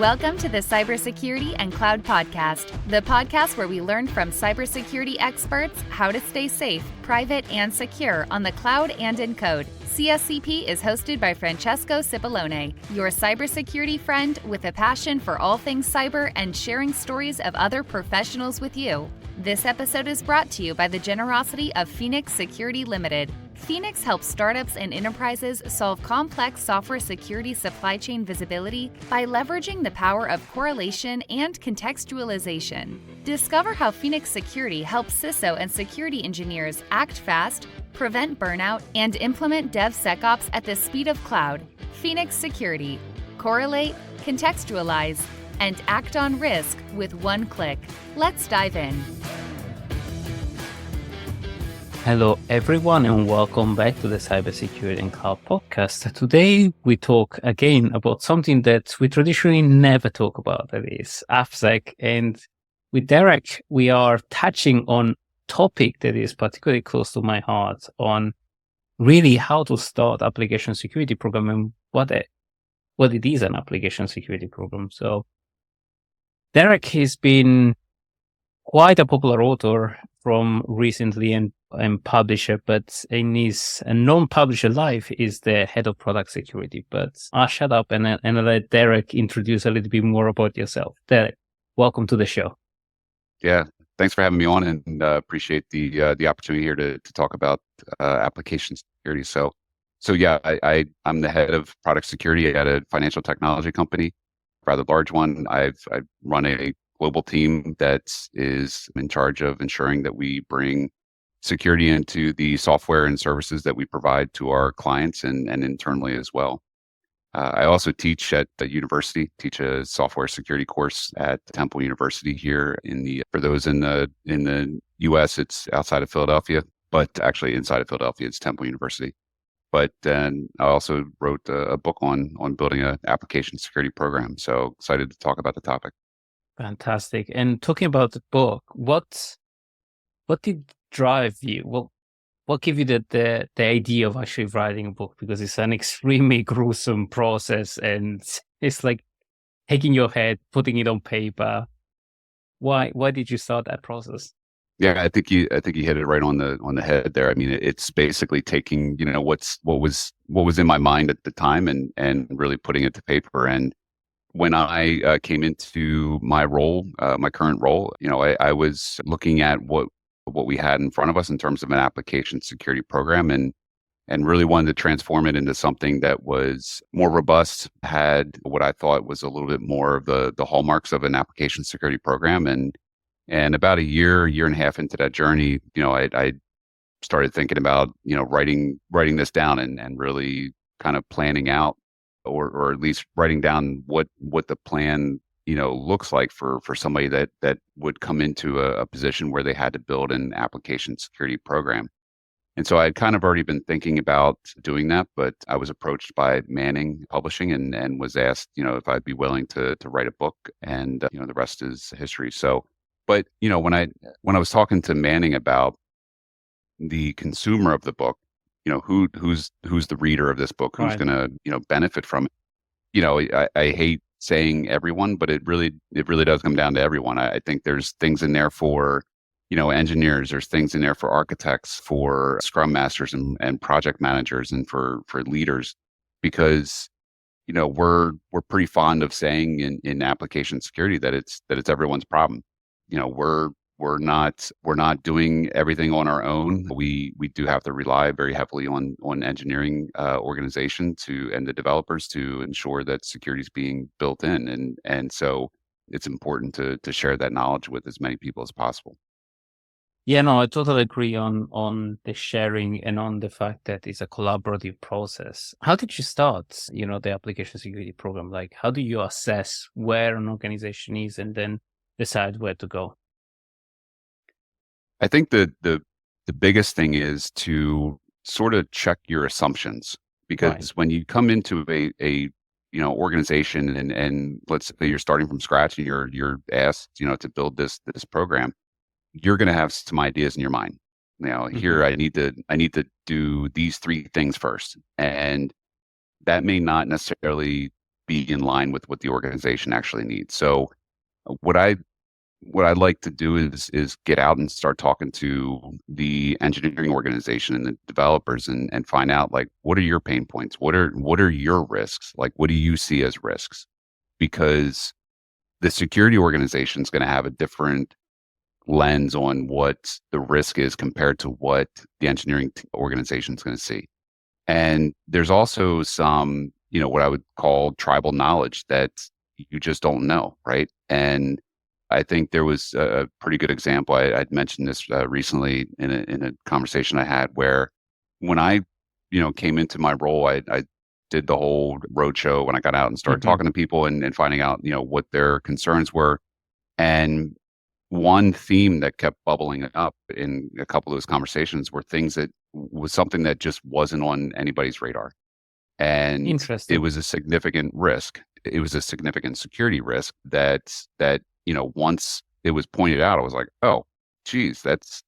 Welcome to the Cybersecurity and Cloud Podcast, the podcast where we learn from cybersecurity experts how to stay safe, private, and secure on the cloud and in code. CSCP is hosted by Francesco Cipollone, your cybersecurity friend with a passion for all things cyber and sharing stories of other professionals with you. This episode is brought to you by the generosity of Phoenix Security Limited. Phoenix helps startups and enterprises solve complex software security supply chain visibility by leveraging the power of correlation and contextualization. Discover how Phoenix Security helps CISO and security engineers act fast, prevent burnout, and implement DevSecOps at the speed of cloud. Phoenix Security. Correlate, contextualize, and act on risk with one click. Let's dive in. Hello, everyone, and welcome back to the Cybersecurity and Cloud Podcast. Today, we talk again about something that we traditionally never talk about, that is AppSec. And with Derek, we are touching on a topic that is particularly close to my heart on really how to start application security program and what it is an application security program. So Derek has been quite a popular author from recently and publisher, but in his non-publisher life is the head of product security. But I'll shut up and let Derek introduce a little bit more about yourself. Derek, welcome to the show. Yeah, thanks for having me on, and appreciate the opportunity here to talk about application security. So yeah, I'm the head of product security at a financial technology company, rather large one. I've run a global team that is in charge of ensuring that we bring security into the software and services that we provide to our clients and internally as well. I also teach at the university, teach a software security course at Temple University here for those in the US, it's outside of Philadelphia, but actually inside of Philadelphia, it's Temple University. But then I also wrote a book on building an application security program. So excited to talk about the topic. Fantastic. And talking about the book, what did drive you? What gave you the idea of actually writing a book? Because it's an extremely gruesome process, and it's like taking your head, putting it on paper. Why did you start that process? Yeah, I think you hit it right on the head there. I mean, it's basically taking, what was in my mind at the time and really putting it to paper. And when I came into my role, my current role, I was looking at what we had in front of us in terms of an application security program and really wanted to transform it into something that was more robust, had what I thought was a little bit more of the hallmarks of an application security program. And about a year and a half into that journey, I started thinking about, writing this down and really kind of planning out or at least writing down what the plan looks like for somebody that would come into a position where they had to build an application security program. And so I'd kind of already been thinking about doing that, but I was approached by Manning Publishing and was asked, if I'd be willing to write a book, and the rest is history. So, but when I was talking to Manning about the consumer of the book, who's the reader of this book, who's Right. going to benefit from it. I hate saying everyone, but it really does come down to everyone. I think there's things in there for, engineers, there's things in there for architects, for scrum masters and project managers, and for leaders, because, we're pretty fond of saying in application security that it's everyone's problem. We're not doing everything on our own. We do have to rely very heavily on engineering organization and the developers to ensure that security is being built in, and so it's important to share that knowledge with as many people as possible. Yeah, no, I totally agree on the sharing and on the fact that it's a collaborative process. How did you start, the application security program? Like, how do you assess where an organization is and then decide where to go? I think the biggest thing is to sort of check your assumptions, because Right. when you come into a organization and let's say you're starting from scratch and you're asked to build this program, you're going to have some ideas in your mind. Here I need to do these three things first, and that may not necessarily be in line with what the organization actually needs. So what I'd like to do is get out and start talking to the engineering organization and the developers and find out, like, what are your pain points? What are your risks? Like, what do you see as risks? Because the security organization is going to have a different lens on what the risk is compared to what the engineering organization is going to see. And there's also some, what I would call tribal knowledge that you just don't know, right? And I think there was a pretty good example. I'd mentioned this recently in a conversation I had, where when I, came into my role, I did the whole roadshow when I got out and started talking to people and finding out, what their concerns were. And one theme that kept bubbling up in a couple of those conversations were things that was something that just wasn't on anybody's radar. And Interesting. it was a significant risk. It was a significant security risk that once it was pointed out, I was like, oh, geez, that's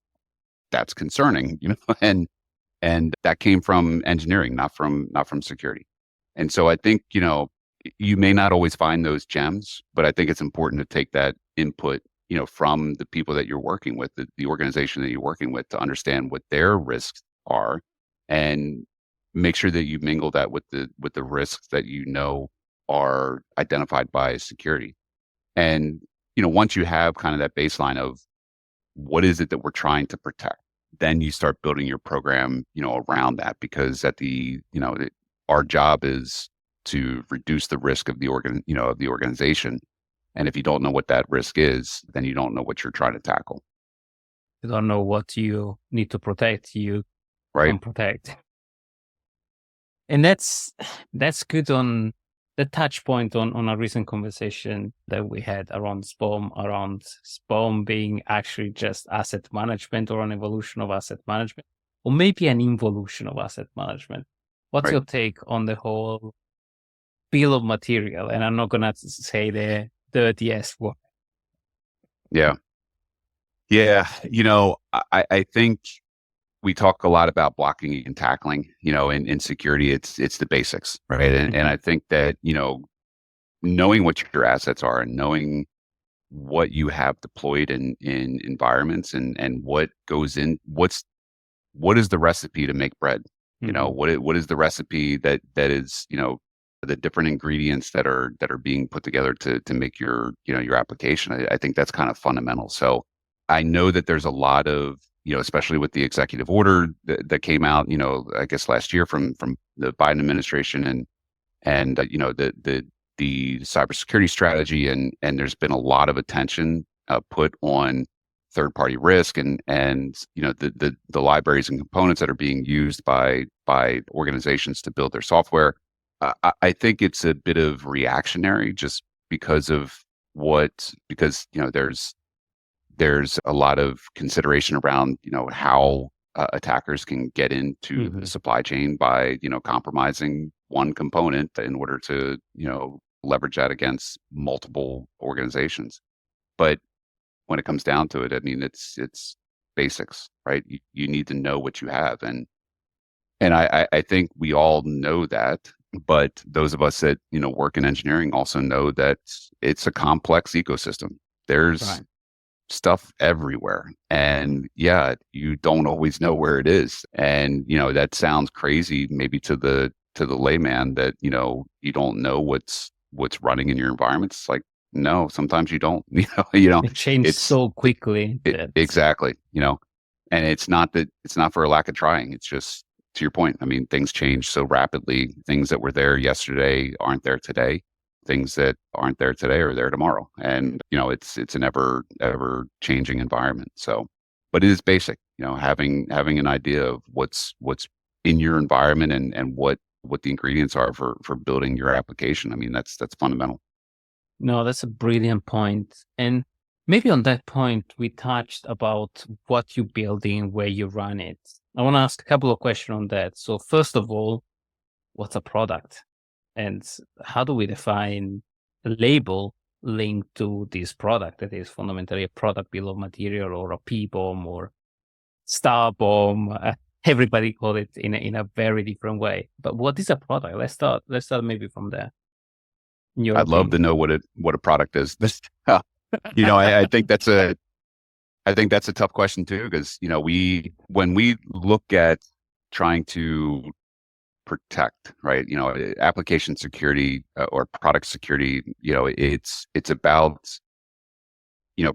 concerning, and that came from engineering, not from security. And so I think, you may not always find those gems, but I think it's important to take that input, from the people that you're working with, the organization that you're working with, to understand what their risks are, and make sure that you mingle that with the risks that are identified by security. And once you have kind of that baseline of what is it that we're trying to protect, then you start building your program, around that, because our job is to reduce the risk of the organization. And if you don't know what that risk is, then you don't know what you're trying to tackle. You don't know what you need to protect, you right? Can protect. And that's good on the touch point on a recent conversation that we had around SBOM being actually just asset management, or an evolution of asset management, or maybe an involution of asset management. What's your take on the whole bill of material? And I'm not going to say the dirty S word. Yeah. I think we talk a lot about blocking and tackling, in security, it's the basics, right? And I think that, knowing what your assets are and knowing what you have deployed in environments and what goes in, what is the recipe to make bread? What is the recipe that is, the different ingredients that are being put together to make your application. I think that's kind of fundamental. So I know that there's a lot of, especially with the executive order that came out, I guess last year from the Biden administration, and the cybersecurity strategy, and there's been a lot of attention put on third-party risk and the libraries and components that are being used by organizations to build their software. I think it's a bit of reactionary, just because there's a lot of consideration around how attackers can get into the supply chain by compromising one component in order to leverage that against multiple organizations. But when it comes down to it, I mean, it's basics, right? You need to know what you have, and I think we all know that. But those of us that work in engineering also know that it's a complex ecosystem. There's stuff everywhere, and you don't always know where it is. And that sounds crazy maybe to the layman, that you don't know what's running in your environment. It's like, no, sometimes you don't. It changes so quickly. Exactly. And it's not for a lack of trying. It's just, to your point, I mean, things change so rapidly. Things that were there yesterday aren't there today. Things that aren't there today are there tomorrow. And, it's an ever changing environment. So, but it is basic, having an idea of what's in your environment and what the ingredients are for building your application. I mean, that's fundamental. No, that's a brilliant point. And maybe on that point, we touched about what you're building, where you run it. I want to ask a couple of questions on that. So first of all, what's a product? And how do we define a label linked to this product that is fundamentally a product bill of material, or a P-bomb, or star bomb? Everybody call it in a very different way. But what is a product? Let's start maybe from there. in your I'd love to opinion? know what a product is. I think that's a tough question too, because when we look at trying to protect, right? Application security or product security. It's about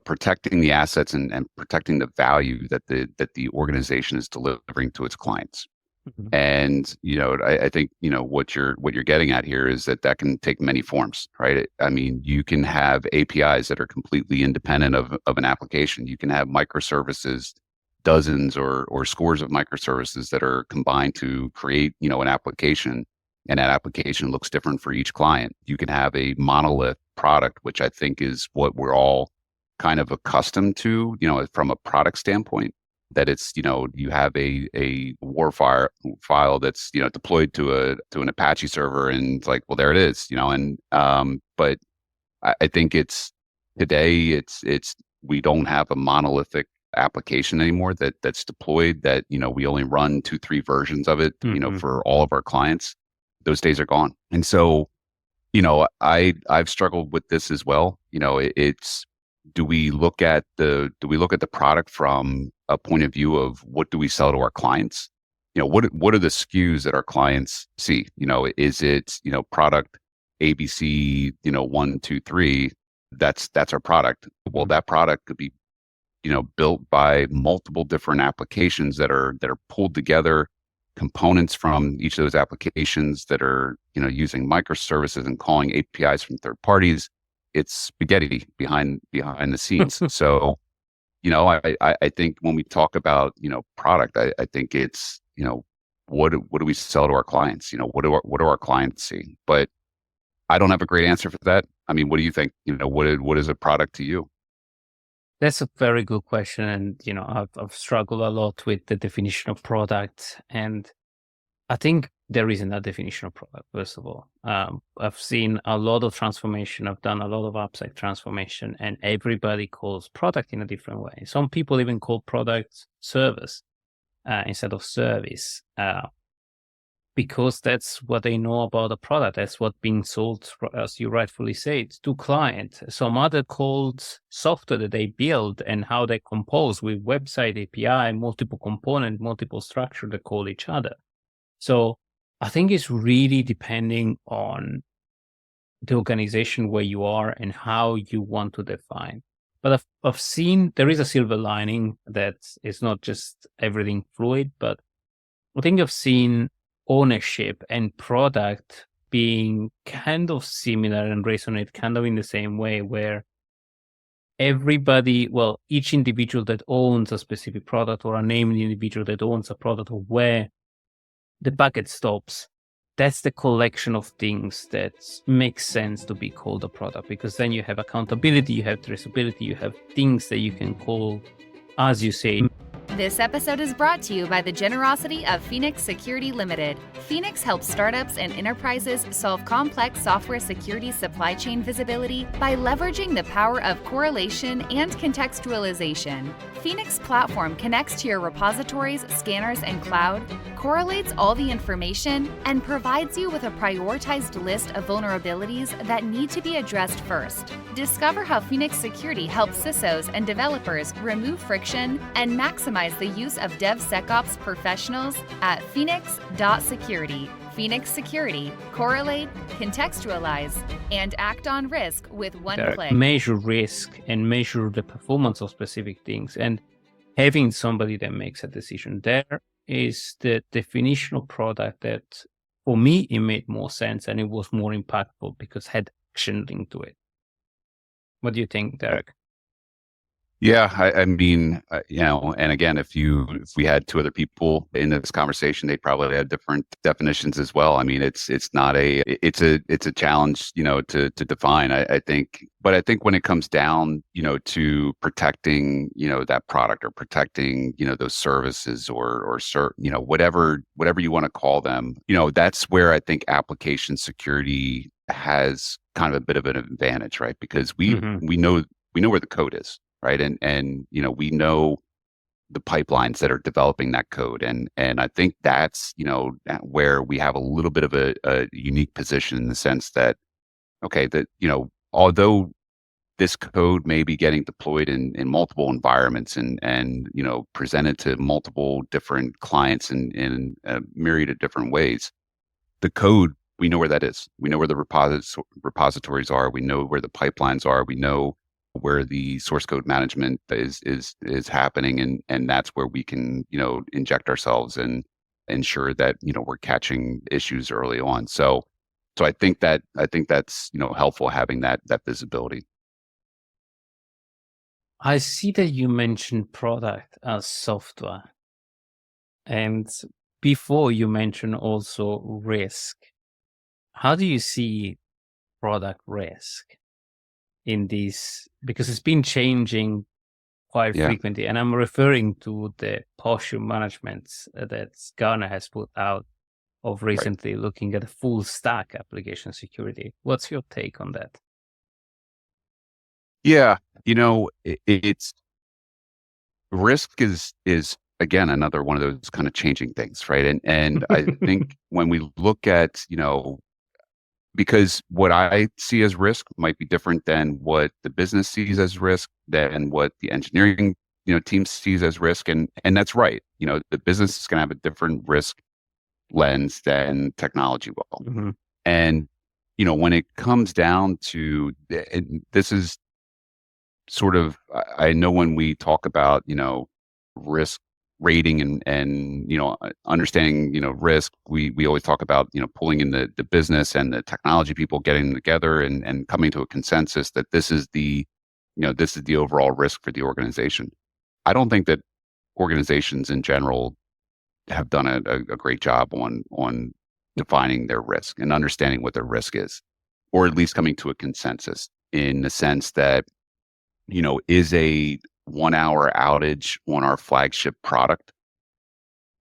protecting the assets and protecting the value that the organization is delivering to its clients. Mhm. And I think what you're getting at here is that can take many forms, right? I mean, you can have APIs that are completely independent of an application. You can have microservices, dozens or scores of microservices that are combined to create an application, and that application looks different for each client. You can have a monolith product, which I think is what we're all kind of accustomed to, from a product standpoint, that it's, you have a war file that's, deployed to an Apache server, and it's like, well, there it is, but I think today we don't have a monolithic application anymore that's deployed, that, we only run 2-3 versions of it, for all of our clients. Those days are gone. And so, I've struggled with this as well. It's, do we look at the product from a point of view of what do we sell to our clients? What are the SKUs that our clients see? Is it, product ABC, 1, 2, 3, that's our product. Well, that product could be, built by multiple different applications that are pulled together, components from each of those applications that are, using microservices and calling APIs from third parties. It's spaghetti behind the scenes. So, I think when we talk about, product, I think it's, what do we sell to our clients? What do our clients see? But I don't have a great answer for that. I mean, what do you think? What is a product to you? That's a very good question. And, I've struggled a lot with the definition of product. And I think there isn't a definition of product, first of all. I've seen a lot of transformation. I've done a lot of AppSec transformation, and everybody calls product in a different way. Some people even call product service instead of service, because that's what they know about the product. That's what being sold, as you rightfully said, to client. Some other called software that they build and how they compose with website API, multiple component, multiple structure that call each other. So I think it's really depending on the organization where you are and how you want to define. But I've seen there is a silver lining that it's not just everything fluid, but I think I've seen ownership and product being kind of similar and resonate kind of in the same way, where each individual that owns a specific product, or a named individual that owns a product, or where the bucket stops, that's the collection of things that makes sense to be called a product, because then you have accountability, you have traceability, you have things that you can call, as you say. This episode is brought to you by the generosity of Phoenix Security Limited. Phoenix helps startups and enterprises solve complex software security supply chain visibility by leveraging the power of correlation and contextualization. Phoenix platform connects to your repositories, scanners, and cloud, correlates all the information, and provides you with a prioritized list of vulnerabilities that need to be addressed first. Discover how Phoenix Security helps CISOs and developers remove friction and maximize the use of DevSecOps professionals at phoenix.security. Phoenix Security, correlate, contextualize, and act on risk with one click. Measure risk and measure the performance of specific things, and having somebody that makes a decision. There is the definition of product that, for me, it made more sense and it was more impactful because it had action linked to it. What do you think, Derek? Yeah, I mean, and again, if we had 2 other people in this conversation, they'd probably have different definitions as well. I mean, it's a challenge, to define, I think. But I think when it comes down, to protecting, that product, or protecting, those services, or whatever you want to call them, that's where I think application security has kind of a bit of an advantage, right? Because we know where the code is. Right. And we know the pipelines that are developing that code. And I think that's, where we have a little bit of a unique position, in the sense that okay, that, although this code may be getting deployed in multiple environments and presented to multiple different clients in a myriad of different ways, the code, we know where that is. We know where the repositories are. We know where the pipelines are. We know where the source code management is happening, and that's where we can inject ourselves and ensure that we're catching issues early on. So I think that's helpful, having that visibility. I see that you mentioned product as software, and before you mentioned also risk. How do you see product risk in this? Because it's been changing quite Yeah. frequently, and I'm referring to the posture management that Gartner has put out of recently, looking at the full stack application security. What's your take on that? Yeah, it's risk is again another one of those kind of changing things, right? And I think when we look at because what I see as risk might be different than what the business sees as risk, than what the engineering team sees as risk, and that's right. The business is going to have a different risk lens than technology will. Mm-hmm. And when it comes down to this is sort of, I know when we talk about risk rating and understanding risk, we always talk about pulling in the business and the technology people getting together and coming to a consensus that this is the overall risk for the organization. I don't think that organizations in general have done a great job on defining their risk and understanding what their risk is, or at least coming to a consensus, in the sense that is a 1 hour outage on our flagship product,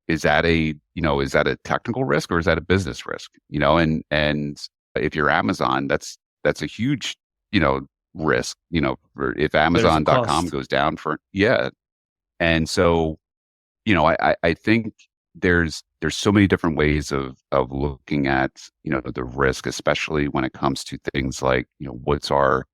is that a technical risk, or is that a business risk? And if you're Amazon, that's a huge risk. If Amazon.com goes down and so I think there's so many different ways of looking at the risk, especially when it comes to things like what are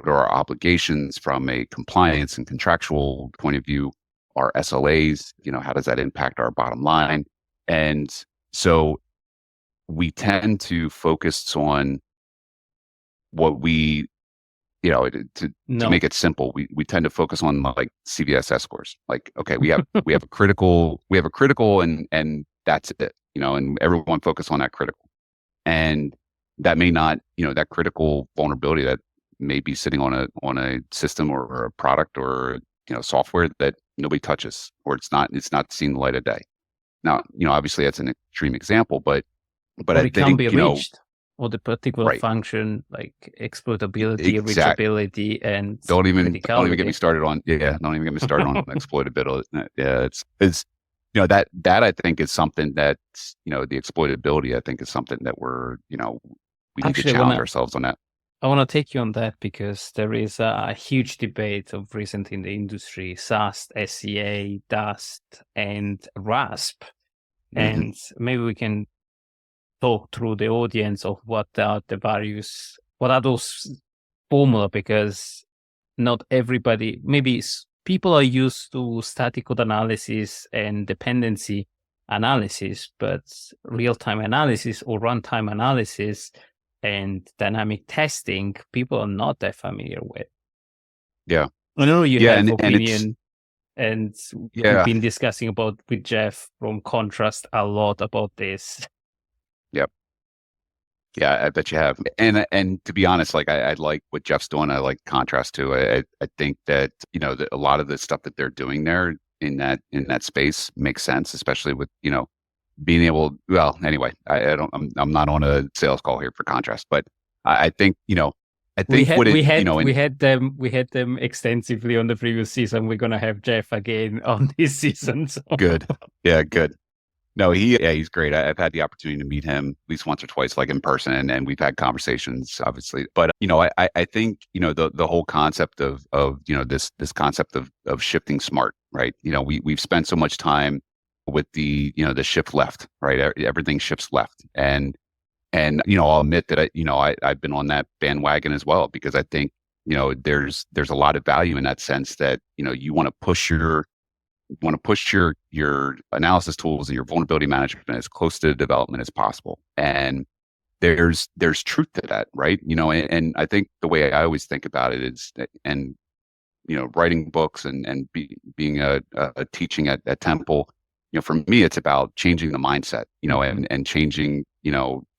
our obligations from a compliance and contractual point of view, our SLAs, how does that impact our bottom line? And so we tend to focus on what we, to make it simple, we tend to focus on like CVSS scores. Like, okay, we have a critical and that's it, and everyone focus on that critical. And that may not, that critical vulnerability that may be sitting on a system or a product or software that nobody touches, or it's not seeing the light of day. Now, obviously that's an extreme example, but I it think can be reached, or the particular function like exploitability, reachability, and don't even get me started on exploitability. Yeah, it's that I think is something that the exploitability I think is something that we're we need to challenge ourselves on that. I want to take you on that, because there is a huge debate of recent in the industry: SAST, SCA, DAST, and RASP. Mm-hmm. And maybe we can talk through the audience of what are those formula, because not everybody, maybe people are used to static code analysis and dependency analysis, but real-time analysis or runtime analysis and dynamic testing, people are not that familiar with. Yeah. I know you have opinion, and we've been discussing with Jeff from Contrast a lot about this. Yep. Yeah, I bet you have. And to be honest, like I like what Jeff's doing. I like Contrast too. I think that a lot of the stuff that they're doing there in that space makes sense, especially with being able. Well, anyway, I'm not on a sales call here for Contrast, but I think I think we had them extensively on the previous season. We're gonna have Jeff again on this season. So. Good. Yeah, good. No, he's great. I've had the opportunity to meet him at least once or twice, like in person, and we've had conversations, obviously. But I think the whole concept of this concept of shifting smart, right? We've spent so much time with the shift left, right? Everything shifts left, and And, I'll admit that I've been on that bandwagon as well, because I think, there's a lot of value in that sense that, you want to push your analysis tools and your vulnerability management as close to development as possible. And there's truth to that, right? And I think the way I always think about it is, and writing books and being a teaching at Temple, for me, it's about changing the mindset, and changing,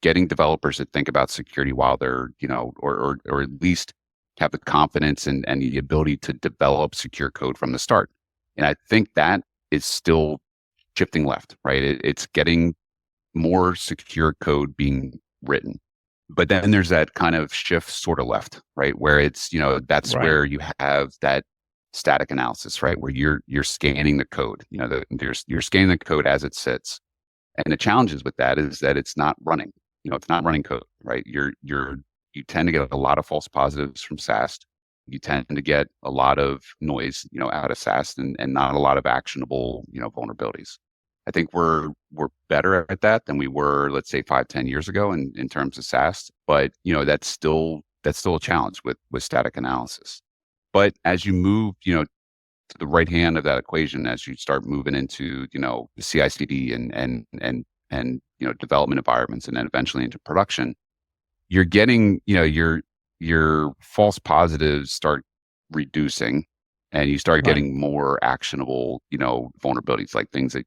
getting developers to think about security while they're, or at least have the confidence and the ability to develop secure code from the start. And I think that is still shifting left, right? It's getting more secure code being written. But then there's that kind of shift sort of left, right? Where it's, that's Right. where you have that static analysis, right? Where you're scanning the code, you're scanning the code as it sits. And the challenges with that is that it's not running, it's not running code, right? You tend to get a lot of false positives from SAST. You tend to get a lot of noise, out of SAST, and not a lot of actionable, vulnerabilities. I think we're better at that than we were, let's say, 5-10 years ago in terms of SAST. But that's still a challenge with static analysis. But as you move, to the right hand of that equation, as you start moving into, the CI/CD and development environments, and then eventually into production, you're getting, your false positives start reducing, and you start getting more actionable, vulnerabilities, like things that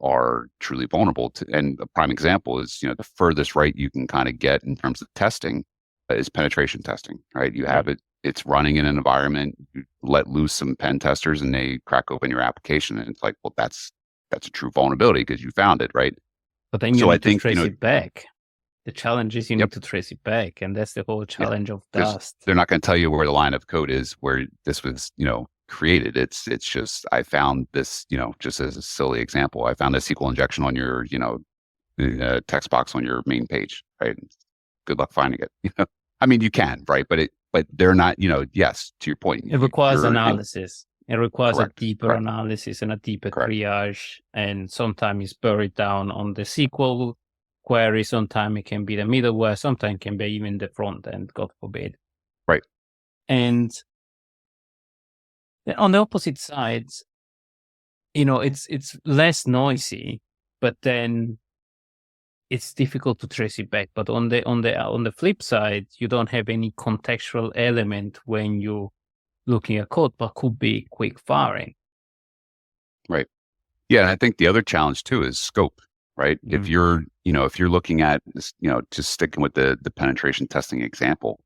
are truly vulnerable to. And a prime example is, the furthest right you can kind of get in terms of testing is penetration testing, right? You have it's running in an environment, you let loose some pen testers and they crack open your application, and it's like, well, that's a true vulnerability because you found it, right? But then you need to trace it back. The challenge is you need to trace it back, and that's the whole challenge of DAST. They're not going to tell you where the line of code is where this was, created. It's just, I found this, just as a silly example, I found a SQL injection on your, text box on your main page, right? Good luck finding it. I mean, you can, right? But they're not, yes, to your point. It requires analysis. It requires a deeper Correct. analysis and a deeper triage. And sometimes it's buried down on the SQL query. Sometimes it can be the middleware. Sometimes it can be even the front end, God forbid. Right. And on the opposite side, it's less noisy, but then it's difficult to trace it back. But on the flip side, you don't have any contextual element when you're looking at code, but could be quick firing. Right. Yeah, and I think the other challenge too is scope, right? Mm-hmm. If you're looking at this, just sticking with the penetration testing example,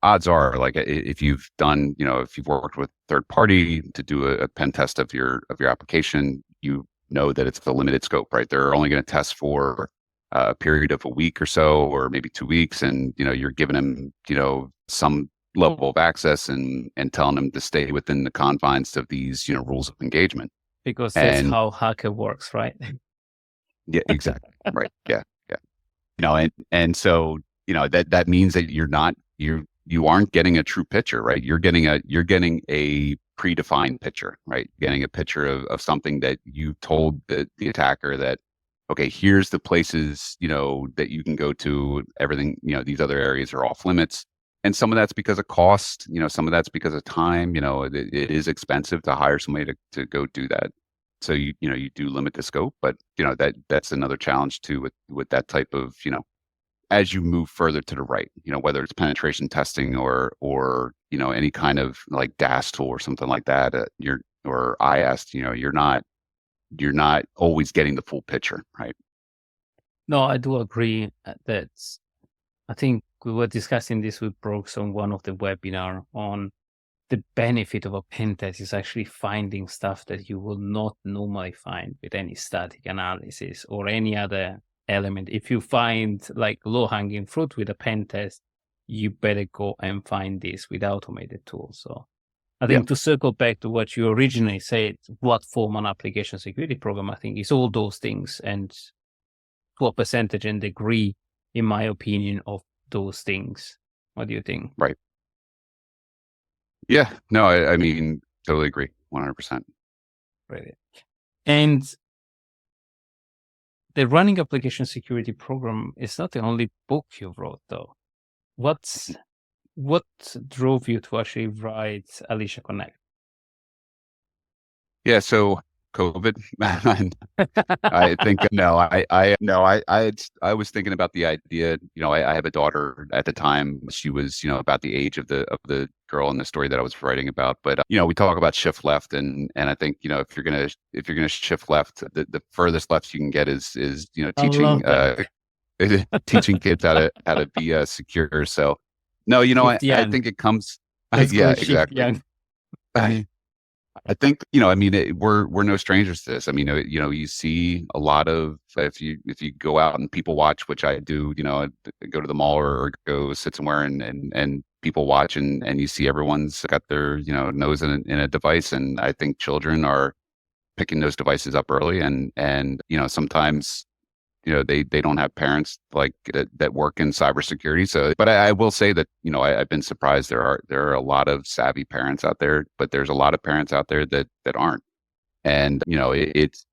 odds are, like, if you've done, if you've worked with third party to do a pen test of your application, you know that it's a limited scope, right? They're only going to test for a period of a week or so, or maybe 2 weeks, and you're giving them some level of access and telling them to stay within the confines of these rules of engagement, because that's how hacker works, right? Yeah, exactly. Right. Yeah. And so that means that you aren't getting a true picture, right? You're getting a predefined picture, right? Getting a picture of something that you told the attacker that, okay, here's the places, that you can go to. Everything, these other areas are off limits. And some of that's because of cost, some of that's because of time. It is expensive to hire somebody to go do that. So you do limit the scope, but that's another challenge too with that type of, as you move further to the right, whether it's penetration testing or any kind of like DAST tool or something like that, or IAST, you're not always getting the full picture, right? No, I do agree that I think we were discussing this with Brooks on one of the webinar on the benefit of a pen test is actually finding stuff that you will not normally find with any static analysis or any other element. If you find like low-hanging fruit with a pen test, you better go and find this with automated tools. So I think to circle back to what you originally said, what form an application security program, I think is all those things, and to a percentage and degree, in my opinion, of those things. What do you think? Right. Yeah, no, I mean, totally agree. 100%. Brilliant. And the Running Application Security program is not the only book you wrote, though. What drove you to actually write Alicia Connect? Yeah, so COVID. I think I was thinking about the idea. I have a daughter at the time. She was about the age of the girl in the story that I was writing about. But we talk about shift left, and I think if you're gonna shift left, the furthest left you can get is teaching teaching kids how to be secure. So no, I think it comes. Yeah, exactly. I think we're no strangers to this. I mean, you see a lot of if you go out and people watch, which I do, go to the mall or go sit somewhere and people watch and you see everyone's got their nose in a device, and I think children are picking those devices up early, and sometimes they don't have parents like that work in cybersecurity. So, but I will say that I've been surprised. There are a lot of savvy parents out there, but there's a lot of parents out there that aren't. And it's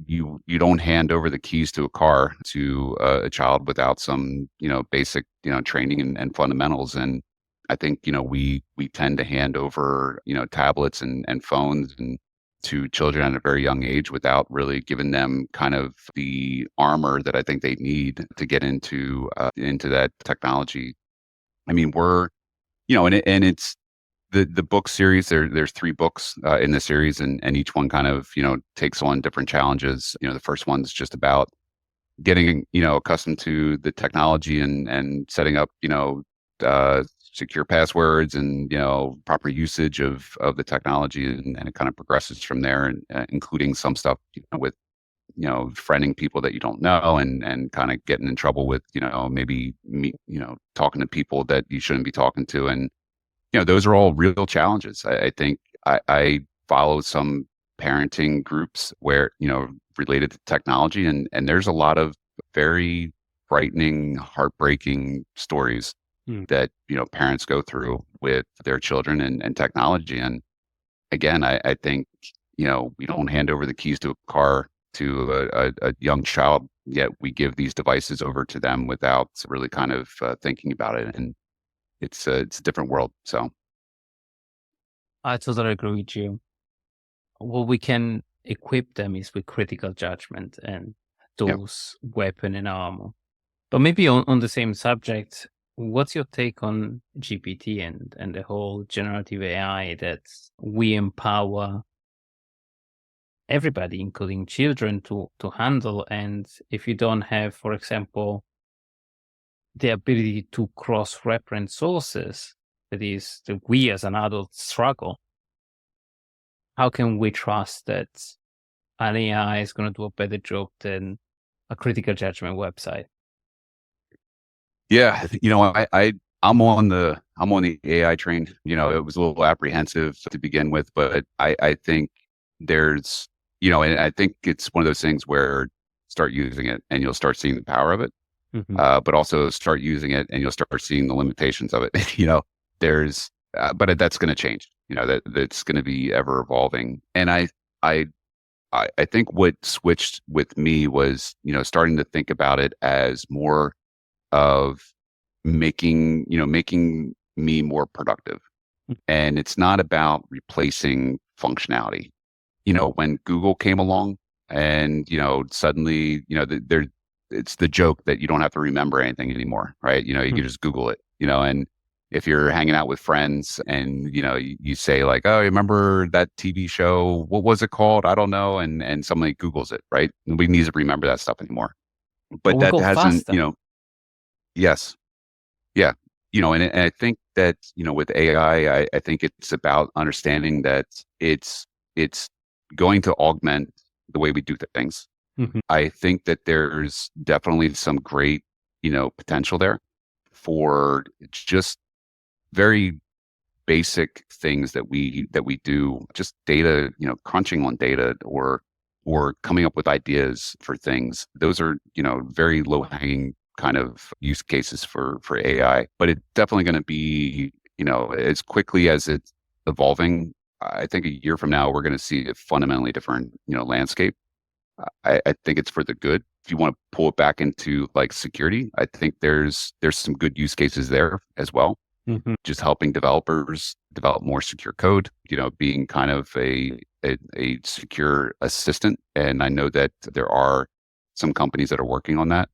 you don't hand over the keys to a car to a child without some basic training and fundamentals. And I think we tend to hand over tablets and phones and to children at a very young age without really giving them kind of the armor that I think they need to get into that technology. I mean, we're and it's the book series. There's 3 books in the series, and each one kind of takes on different challenges. The first one's just about getting accustomed to the technology and setting up secure passwords and proper usage of the technology, and it kind of progresses from there, and including some stuff with friending people that you don't know, and kind of getting in trouble with maybe talking to people that you shouldn't be talking to, and those are all real challenges. I think I follow some parenting groups where related to technology, and there's a lot of very frightening, heartbreaking stories that parents go through with their children and technology. And again, I think we don't hand over the keys to a car to a young child, yet we give these devices over to them without really kind of thinking about it. And it's a different world. So I totally agree with you. What we can equip them is with critical judgment and tools, weapon and armor. But maybe on the same subject, what's your take on GPT and the whole generative AI that we empower everybody, including children, to handle? And if you don't have, for example, the ability to cross-reference sources, that is, that we as an adult struggle, how can we trust that an AI is going to do a better job than a critical judgment website? Yeah, I'm on the AI train. It was a little apprehensive to begin with, but I think there's and I think it's one of those things where start using it and you'll start seeing the power of it. But also start using it and you'll start seeing the limitations of it. There's but that's going to change. That's going to be ever evolving. And I think what switched with me was starting to think about it as more of making me more productive. And it's not about replacing functionality. When Google came along and suddenly it's the joke that you don't have to remember anything anymore, right? You can just Google it, and if you're hanging out with friends and you say like, oh, remember that TV show, what was it called? I don't know. And somebody Googles it, right? Nobody needs to remember that stuff anymore. But that hasn't faster. Yes. Yeah. And I think that, with AI, I think it's about understanding that it's going to augment the way we do things. I think that there's definitely some great, potential there for just very basic things that we do, just data, crunching on data or coming up with ideas for things. Those are, very low hanging kind of use cases for AI, but it's definitely going to be, as quickly as it's evolving. I think a year from now, we're going to see a fundamentally different, landscape. I think it's for the good. If you want to pull it back into like security, I think there's some good use cases there as well. Mm-hmm. Just helping developers develop more secure code, being kind of a secure assistant. And I know that there are some companies that are working on that.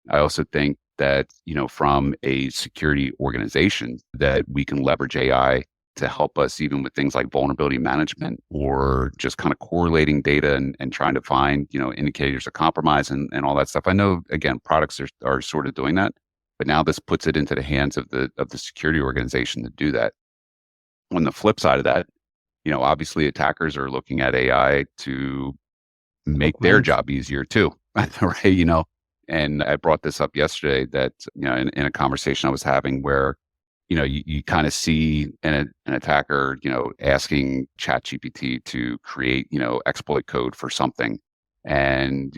I also think that, from a security organization, that we can leverage AI to help us even with things like vulnerability management or just kind of correlating data and trying to find, indicators of compromise and all that stuff. I know, again, products are sort of doing that, but now this puts it into the hands of the security organization to do that. On the flip side of that, obviously attackers are looking at AI to make their job easier too, right? And I brought this up yesterday that, in a conversation I was having where, you kind of see an attacker, asking ChatGPT to create, exploit code for something. And,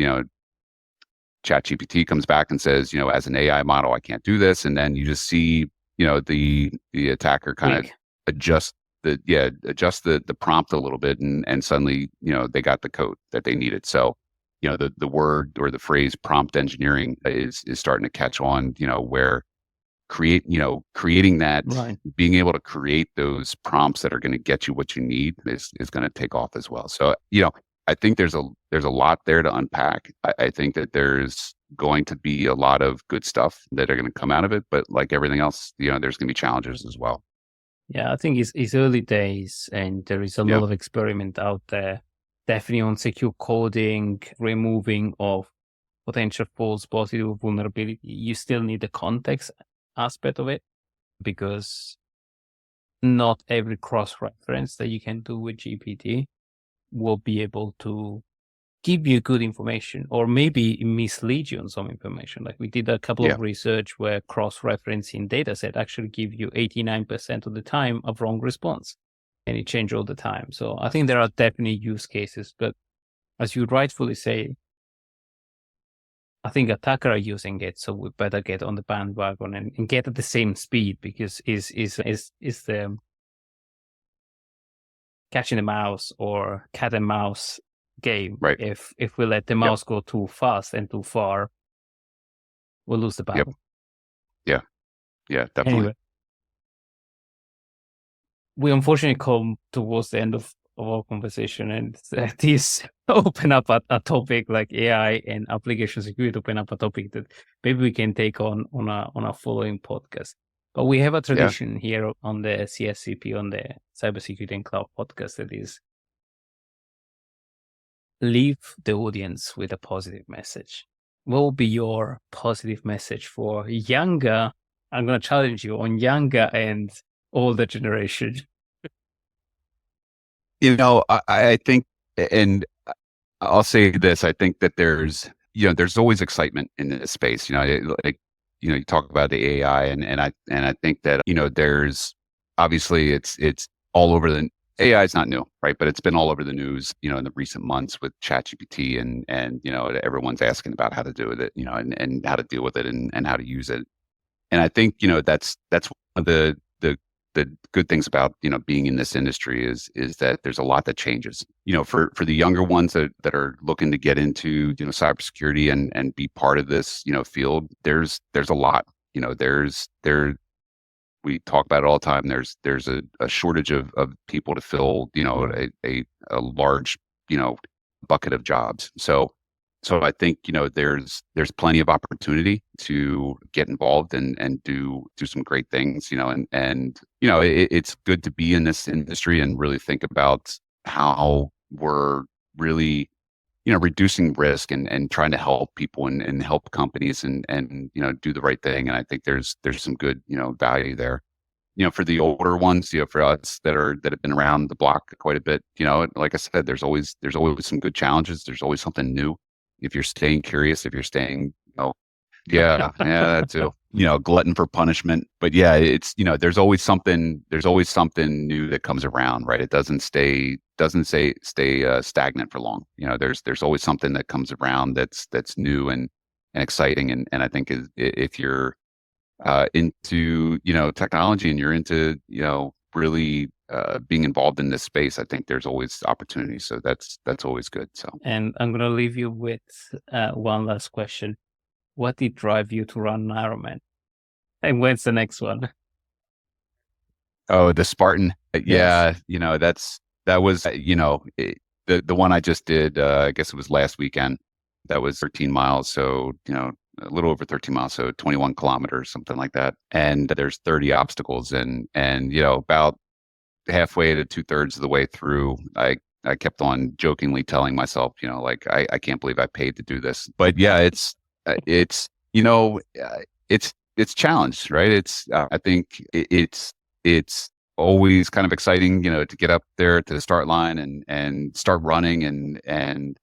ChatGPT comes back and says, as an AI model, I can't do this. And then you just see, the attacker kind of adjust the prompt a little bit and suddenly, they got the code that they needed. So, the word or the phrase prompt engineering is starting to catch on, where creating that, right, being able to create those prompts that are going to get you what you need is going to take off as well. So, I think there's a lot there to unpack. I think that there's going to be a lot of good stuff that are going to come out of it, but like everything else, there's going to be challenges as well. Yeah, I think it's early days and there is a lot of experiment out there, definitely on secure coding, removing of potential false positive vulnerability. You still need the context aspect of it because not every cross-reference that you can do with GPT will be able to give you good information or maybe mislead you on some information. Like we did a couple of research where cross-referencing data set actually give you 89% of the time a wrong response and it changes all the time. So I think there are definitely use cases, but as you rightfully say, I think attackers are using it, so we better get on the bandwagon and get at the same speed because is the catching the mouse or cat and mouse game. Right. If we let the mouse go too fast and too far, we'll lose the battle. Yeah, definitely. Anyway, we unfortunately come towards the end of our conversation, and this open up a topic like AI and application security. Open up a topic that maybe we can take on a following podcast. But we have a tradition here on the CSCP, on the Cybersecurity and Cloud podcast, that is leave the audience with a positive message. What will be your positive message for younger? I'm going to challenge you on younger and older generation. I think, and I'll say this, I think that there's always excitement in this space. You talk about the AI and I think that, there's obviously it's all over the AI is not new, right? But it's been all over the news, in the recent months with ChatGPT and everyone's asking about how to do with it, and how to deal with it and how to use it. And I think, that's one of the good things about, being in this industry is that there's a lot that changes, for the younger ones that are looking to get into, cybersecurity and be part of this, field. There's a lot, we talk about it all the time. There's a shortage of people to fill, a large, bucket of jobs. So I think, there's plenty of opportunity to get involved and do some great things, and it's good to be in this industry and really think about how we're really, reducing risk and trying to help people and help companies and do the right thing. And I think there's some good, value there. For the older ones, for us that have been around the block quite a bit, like I said, there's always some good challenges. There's always something new. If you're staying curious, if you're staying, that too, glutton for punishment. But it's, there's always something new that comes around, right? It doesn't stay stagnant for long. There's always something that comes around that's new and exciting. And I think if you're into, technology and you're into, really being involved in this space, I think there's always opportunity. So that's always good. So, and I'm going to leave you with one last question. What did drive you to run an Ironman? And when's the next one? Oh, the Spartan. Yeah, Yes. that was, the one I just did, I guess it was last weekend. That was 13 miles. So, a little over 13 miles. So 21 kilometers, something like that. And there's 30 obstacles. And about halfway to 2/3 of the way through, I kept on jokingly telling myself, like, I can't believe I paid to do this. But yeah, it's challenged, right? I think it's always kind of exciting, to get up there to the start line and start running and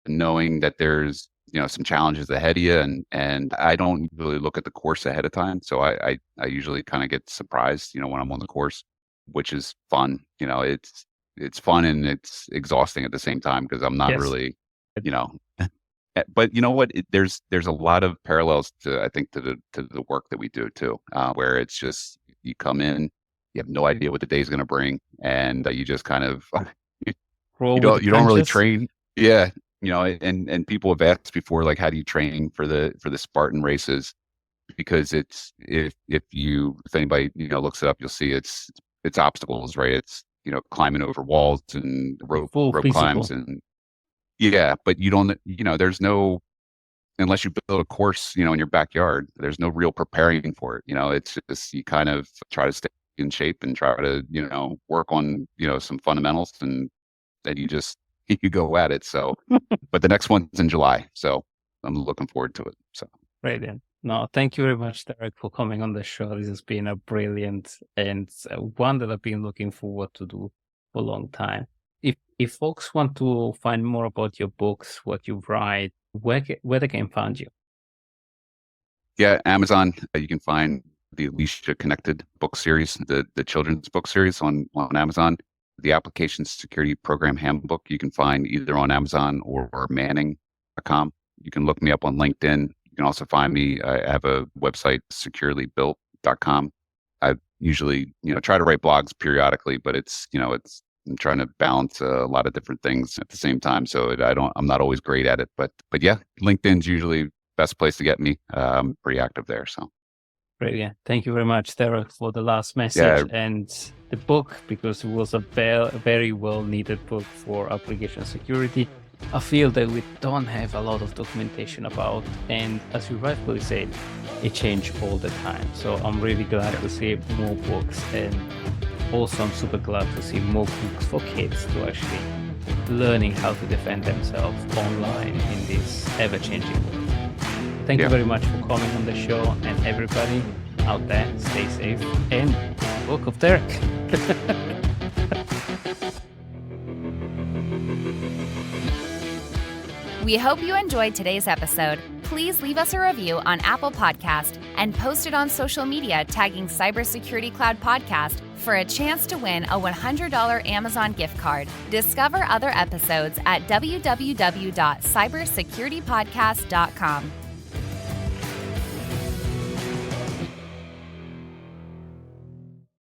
knowing that there's, some challenges ahead of you. And I don't really look at the course ahead of time. So I usually kind of get surprised, when I'm on the course, which is fun. It's fun and it's exhausting at the same time because I'm not really, but you know what? There's a lot of parallels to, I think, to the work that we do too, where it's just, you come in, you have no idea what the day's going to bring, and you just kind of you don't really train. Yeah, and people have asked before, like, how do you train for the Spartan races? Because if anybody looks it up, you'll see it's obstacles, right? It's climbing over walls and rope climbs, and but you don't, there's no, unless you build a course, in your backyard, there's no real preparing for it. It's just, you kind of try to stay in shape and try to, work on, some fundamentals, and then you go at it. So, but the next one's in July. So I'm looking forward to it. So. Brilliant. No, thank you very much, Derek, for coming on the show. This has been a brilliant and one that I've been looking forward to do for a long time. If folks want to find more about your books, what you write, where they can find you? Yeah, Amazon. You can find the Alicia Connected book series, the children's book series on Amazon. The Application Security Program Handbook you can find either on Amazon or Manning.com. You can look me up on LinkedIn. You can also find me. I have a website, securelybuilt.com. I usually, try to write blogs periodically, but I'm trying to balance a lot of different things at the same time. So I'm not always great at it, but yeah, LinkedIn's usually the best place to get me. I'm pretty active there. So. Brilliant. Thank you very much, Derek, for the last message and the book, because it was a very well needed book for application security. A field that we don't have a lot of documentation about, and as you rightfully said, it changes all the time. So I'm really glad to see more books, and also I'm super glad to see more books for kids to actually learning how to defend themselves online in this ever-changing world. Thank you very much for coming on the show, and everybody out there, stay safe, and book of Derek. We hope you enjoyed today's episode. Please leave us a review on Apple Podcast and post it on social media tagging Cybersecurity Cloud Podcast for a chance to win a $100 Amazon gift card. Discover other episodes at www.cybersecuritypodcast.com.